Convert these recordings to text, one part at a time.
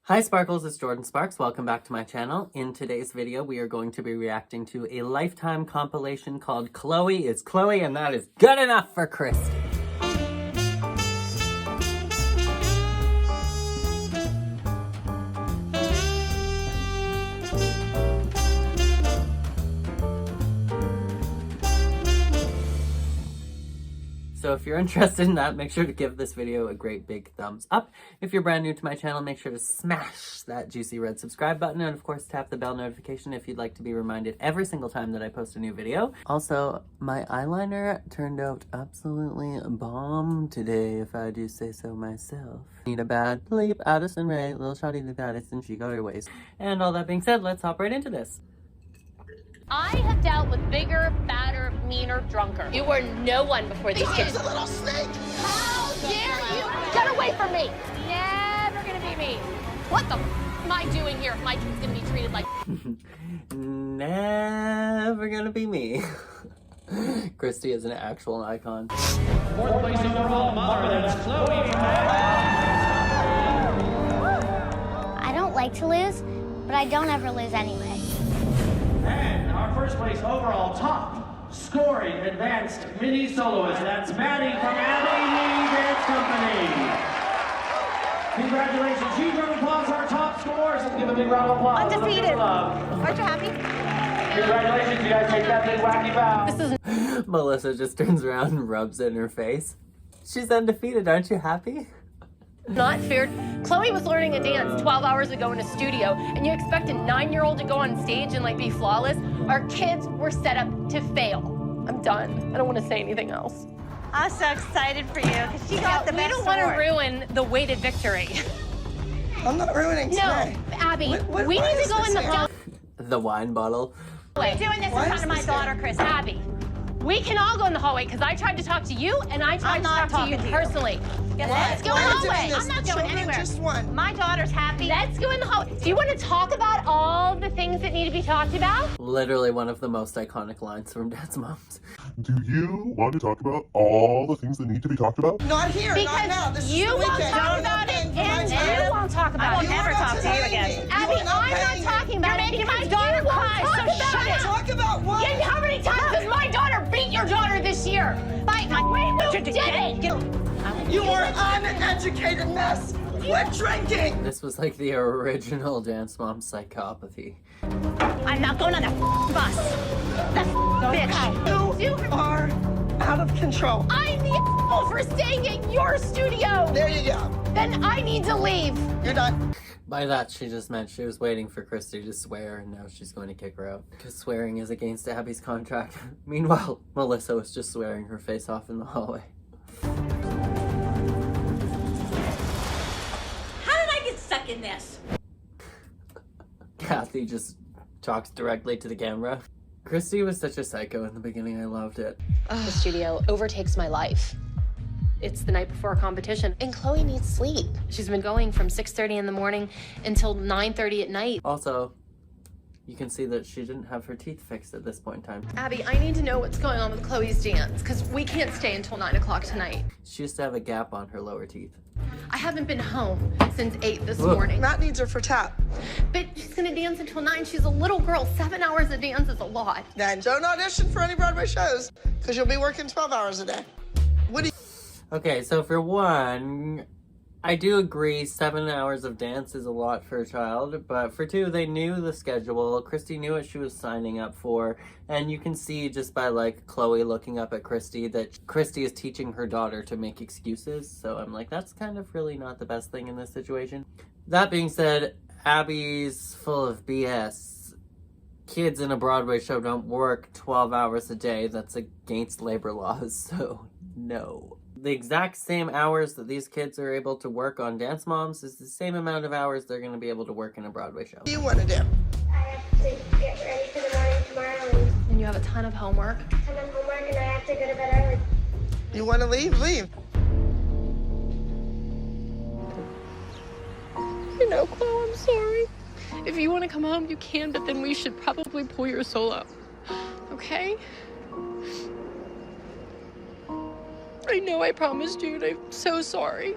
Hi Sparkles, it's Jordan Sparks. Welcome back to my channel. In today's video, we are going to be reacting to a Lifetime compilation called Chloe is Chloe, and that is good enough for Christy. So if you're interested in that, make sure to give this video a great big thumbs up. If you're brand new to my channel, make sure to smash that juicy red subscribe button, and of course tap the bell notification if you'd like to be reminded every single time that I post a new video. Also, my eyeliner turned out absolutely bomb today, if I do say so myself. Need a bad bleep, Addison Rae, little shawty the Addison, she got her ways. And all that being said, let's hop right into this. I have dealt with bigger, fatter, meaner, drunker. You were no one before these kids. He's a little snake! How dare you? Get away from me! Never gonna be me. What the am I doing here? My kid's gonna be treated like Never gonna be me. Christy is an actual icon. Fourth place overall, mother, that's Chloe. I don't like to lose, but I don't ever lose anyway. And our first place overall top scoring advanced mini soloist, that's Maddie from Abbey Lee Dance Company. Congratulations, huge round of applause to our top scorers. Let's give a big round of applause. Undefeated. Aren't you happy? Congratulations, you guys take that big wacky bow. this is Melissa just turns around and rubs it in her face. She's undefeated, aren't you happy? not fair. Chloe was learning a dance 12 hours ago in a studio, and you expect a 9-year-old to go on stage and be flawless? Our kids were set up to fail. I'm done. I don't want to say anything else. I'm so excited for you because she got the best We don't want to award. ruin the weighted victory. I'm not ruining today. No, Abby, What- we why need is to go this in the here? hallway. The wine bottle. Doing this in Why front is of my this daughter, here? Chris. Abby, we can all go in the hallway because I tried to talk to you and I tried I'm to not talk to you talking to you. personally. Let's go in the Why are you doing hallway. this? I'm not The going children anywhere. just won. My daughter's happy. Let's go in the hallway. Do you want to talk about all the things that need to be talked about? Literally one of the most iconic lines from Dad's Moms. Do you want to talk about all the things that need to be talked about? Not here, not Because now. This you is the won't weekend. talk You're about not it, paying for my and time. you won't talk about I it. will You're never not talk to you paying again. me. Abby, You're not I'm not paying me. talking about it because my daughter cries, so shut it. Talk about what? Yeah, how many times has my daughter beat your daughter this year? Fight my way, you did it. You are uneducated mess. Quit drinking. This was like the original Dance Mom psychopathy. I'm not going on that bus. That bitch. You are out of control. I'm the for staying at your studio. There you go. Then I need to leave. You're done. By that, she just meant she was waiting for Christy to swear, and now she's going to kick her out. Because swearing is against Abby's contract. Meanwhile, Melissa was just swearing her face off in the hallway. How did I get stuck in this? Kathy just talks directly to the camera. Christy was such a psycho in the beginning, I loved it. The studio overtakes my life. It's the night before a competition, and Chloe needs sleep. She's been going from 6:30 in the morning until 9:30 at night. Also, you can see that she didn't have her teeth fixed at this point in time. Abby, I need to know what's going on with Chloe's dance, because we can't stay until 9 o'clock tonight. She used to have a gap on her lower teeth. I haven't been home since 8 this Whoa. morning. Matt needs her for tap. But she's gonna dance until 9. She's a little girl. 7 hours of dance is a lot. Then don't audition for any Broadway shows because you'll be working 12 hours a day. What do you... Okay, so for one, I do agree 7 hours of dance is a lot for a child, but for two, they knew the schedule. Christy knew what she was signing up for, and you can see just by Chloe looking up at Christy that Christy is teaching her daughter to make excuses, so I'm like, that's kind of really not the best thing in this situation. That being said, Abby's full of BS. Kids in a Broadway show don't work 12 hours a day. That's against labor laws, so no. The exact same hours that these kids are able to work on Dance Moms is the same amount of hours they're going to be able to work in a Broadway show. What do you want to do? I have to get ready for the morning tomorrow And you have a ton of homework. and some homework, and I have to go to bed early. You want to leave? Leave. You know, Chloe, I'm sorry. If you want to come home, you can, but then we should probably pull your solo. Okay? I know I promised you, and I'm so sorry.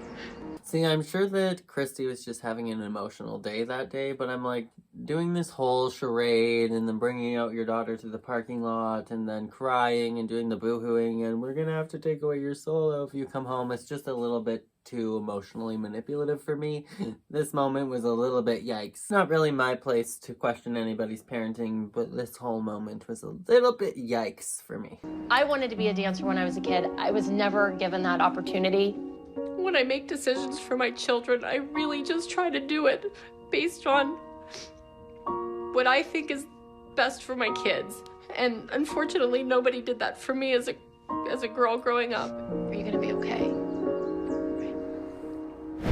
See, I'm sure that Christy was just having an emotional day that day, but I'm like, doing this whole charade and then bringing out your daughter to the parking lot and then crying and doing the boo-hooing and we're gonna have to take away your solo if you come home. It's just a little bit too emotionally manipulative for me. This moment was a little bit yikes. Not really my place to question anybody's parenting, but this whole moment was a little bit yikes for me. I wanted to be a dancer when I was a kid. I was never given that opportunity. When I make decisions for my children, I really just try to do it based on what I think is best for my kids. And unfortunately, nobody did that for me as a girl growing up. Are you gonna be okay?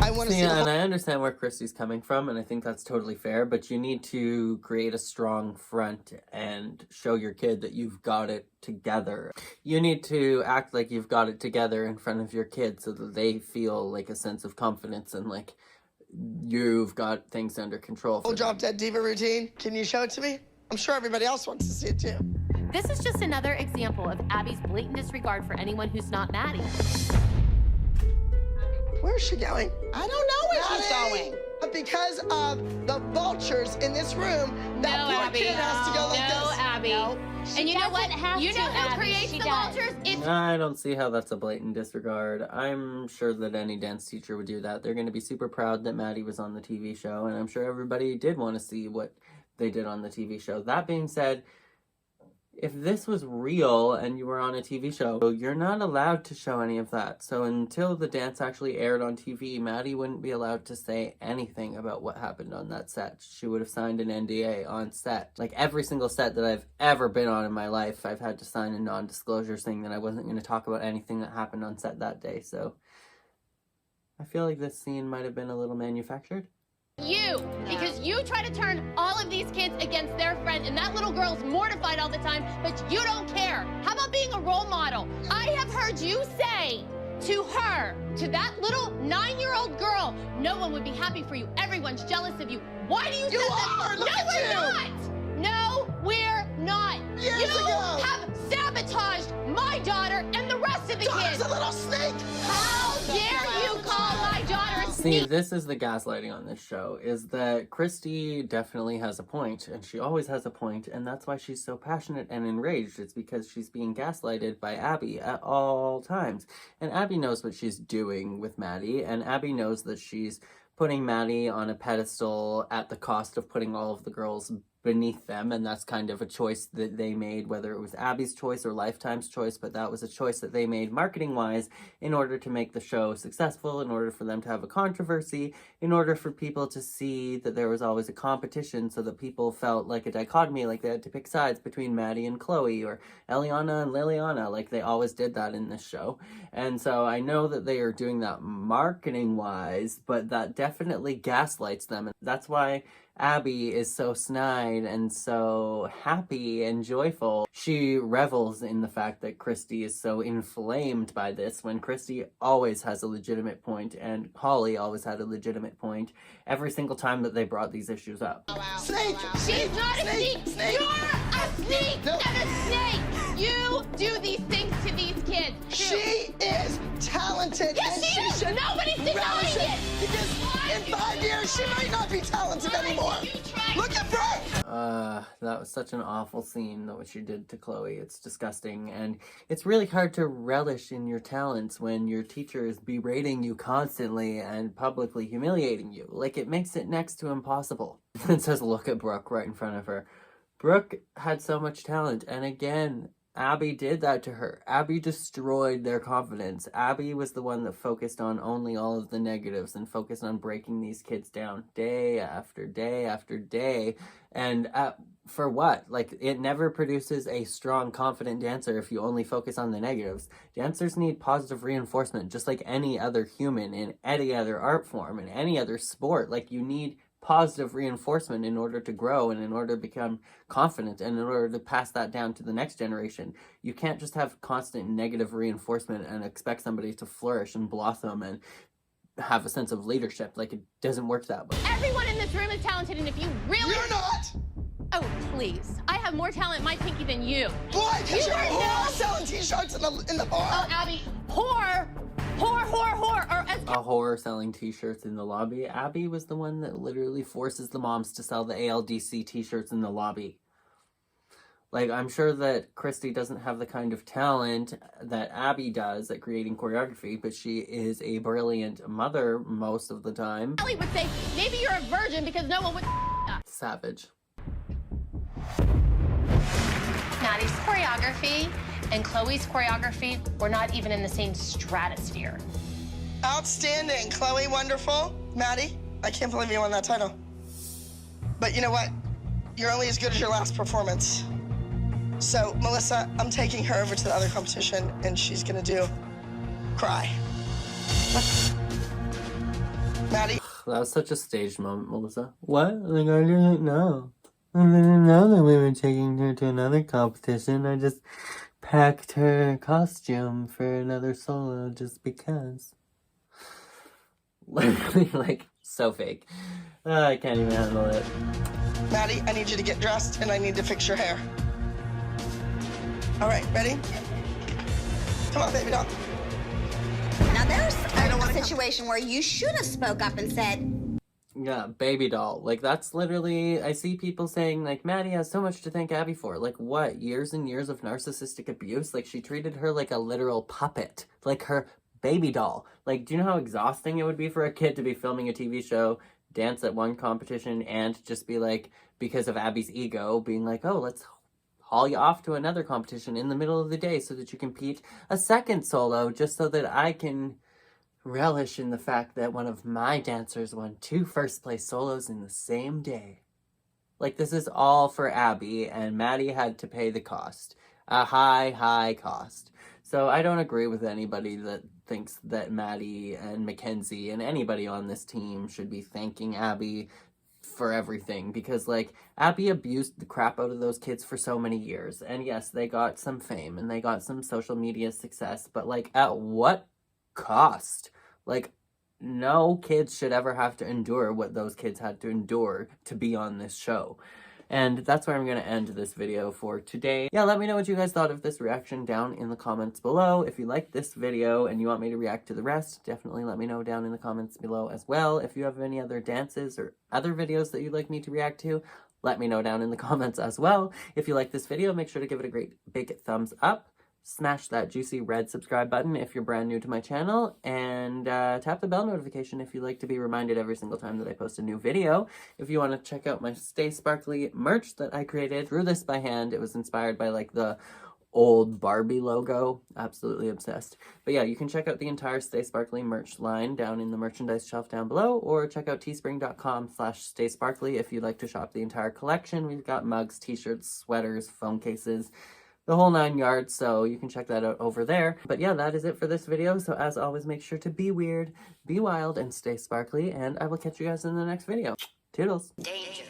I want to see Yeah, and I understand where Christy's coming from, and I think that's totally fair, but you need to create a strong front and show your kid that you've got it together. You need to act like you've got it together in front of your kid so that they feel like a sense of confidence and like you've got things under control. the drop dead diva routine. Can you show it to me? I'm sure everybody else wants to see it too. This is just another example of Abby's blatant disregard for anyone who's not Maddie. Where's she going? I don't know where she's Maddie! going. But because of the vultures in this room, that poor kid has to go like this. Abby. And you know what? You know who creates the vultures? It's I don't see how that's a blatant disregard. I'm sure that any dance teacher would do that. They're going to be super proud that Maddie was on the TV show, and I'm sure everybody did want to see what they did on the TV show. That being said, if this was real and you were on a TV show, you're not allowed to show any of that. So until the dance actually aired on TV, Maddie wouldn't be allowed to say anything about what happened on that set. She would have signed an NDA on set. Like every single set that I've ever been on in my life, I've had to sign a non-disclosure saying that I wasn't going to talk about anything that happened on set that day. So I feel like this scene might have been a little manufactured. you, because you try to turn all of these kids against their friend, and that little girl's mortified all the time, but you don't care. How about being a role model? I have heard you say to her, to that little 9-year-old girl, no one would be happy for you. Everyone's jealous of you. Why do you say that? Look No, at we're you. not. No, we're not. Years you ago. have sabotaged my daughter and the rest of the Daughter's kids. a little snake. How dare you call my daughter a See, sneak? this is the gaslighting on this show, is that Christy definitely has a point, and she always has a point, and that's why she's so passionate and enraged. It's because she's being gaslighted by Abby at all times. And Abby knows what she's doing with Maddie, and Abby knows that she's putting Maddie on a pedestal at the cost of putting all of the girls beneath them, and that's kind of a choice that they made, whether it was Abby's choice or Lifetime's choice, but that was a choice that they made marketing-wise in order to make the show successful, in order for them to have a controversy, in order for people to see that there was always a competition, so that people felt like a dichotomy, like they had to pick sides between Maddie and Chloe, or Eliana and Liliana, like they always did that in this show. And so I know that they are doing that marketing-wise, but that definitely gaslights them, and that's why Abby is so snide and so happy and joyful. She revels in the fact that Christy is so inflamed by this, when Christy always has a legitimate point, and Holly always had a legitimate point every single time that they brought these issues up. Snake. She's not a sneak. You're a sneak No. and a snake. You do these things to these kids. She is talented. Yes, and she is. should Nobody's relish denying it. Because in 5 years, she might not be talented anymore. Look at Brooke. That was such an awful scene, that what she did to Chloe. It's disgusting, and it's really hard to relish in your talents when your teacher is berating you constantly and publicly humiliating you. Like, it makes it next to impossible. It says, look at Brooke right in front of her. Brooke had so much talent, and again, Abby did that to her. Abby destroyed their confidence. Abby was the one that focused on only all of the negatives and focused on breaking these kids down day after day after day. And for what? Like, it never produces a strong, confident dancer if you only focus on the negatives. Dancers need positive reinforcement, just like any other human in any other art form, in any other sport. Like, you need positive reinforcement in order to grow and in order to become confident and in order to pass that down to the next generation. You can't just have constant negative reinforcement and expect somebody to flourish and blossom and have a sense of leadership. Like, it doesn't work that way. Everyone in this room is talented, and if you really... You're not. Oh, please. I have more talent in my pinky than you. Boy, because You you're are selling T-shirts in the bar. Oh, Abby, whore whore, or as A whore selling t-shirts in the lobby. Abby was the one that literally forces the moms to sell the ALDC t-shirts in the lobby. Like, I'm sure that Christy doesn't have the kind of talent that Abby does at creating choreography, but she is a brilliant mother most of the time. Kelly would say, maybe you're a virgin because no one would Savage. Maddie's choreography and Chloe's choreography were not even in the same stratosphere. Outstanding. Chloe, wonderful. Maddie, I can't believe you won that title. But you know what? You're only as good as your last performance. So, Melissa, I'm taking her over to the other competition, and she's gonna do Cry. Maddie. That was such a staged moment, Melissa. What? Like, I didn't know. I didn't know that we were taking her to another competition. I just packed her costume for another solo just because. Literally, like, so fake. I can't even handle it. Maddie, I need you to get dressed, and I need to fix your hair. All right, ready? Come on, baby doll. Now there's a situation where you should have spoke up and said, Yeah, baby doll. Like, that's literally, I see people saying, like, Maddie has so much to thank Abby for. Like, what? Years and years of narcissistic abuse? Like, she treated her like a literal puppet. Like, her baby doll. Like, do you know how exhausting it would be for a kid to be filming a TV show, dance at one competition, and just be like, because of Abby's ego, being like, oh, let's haul you off to another competition in the middle of the day so that you compete a second solo just so that I can relish in the fact that one of my dancers won 2 first-place solos in the same day. Like, this is all for Abby, and Maddie had to pay the cost. A high, high cost. So I don't agree with anybody that thinks that Maddie and Mackenzie and anybody on this team should be thanking Abby for everything, because, like, Abby abused the crap out of those kids for so many years, and yes, they got some fame and they got some social media success, but, like, at what cost? Like, no kids should ever have to endure what those kids had to endure to be on this show. And that's where I'm going to end this video for today. Yeah, let me know what you guys thought of this reaction down in the comments below. If you liked this video and you want me to react to the rest, definitely let me know down in the comments below as well. If you have any other dances or other videos that you'd like me to react to, let me know down in the comments as well. If you like this video, make sure to give it a great big thumbs up. Smash that juicy red subscribe button if you're brand new to my channel, and tap the bell notification if you like to be reminded every single time that I post a new video. If you want to check out my Stay Sparkly merch that I created, drew this by hand. It was inspired by, like, the old Barbie logo. Absolutely obsessed. But yeah, you can check out the entire Stay Sparkly merch line down in the merchandise shelf down below, or check out teespring.com/staysparkly if you'd like to shop the entire collection. We've got mugs, t-shirts, sweaters, phone cases, the whole 9 yards, so you can check that out over there. But yeah, that is it for this video. So as always, make sure to be weird, be wild, and stay sparkly, and I will catch you guys in the next video. Toodles. Danger.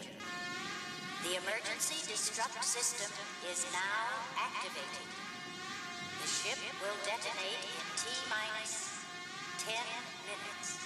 The emergency destruct system is now activated. The ship will detonate in T-minus 10 minutes.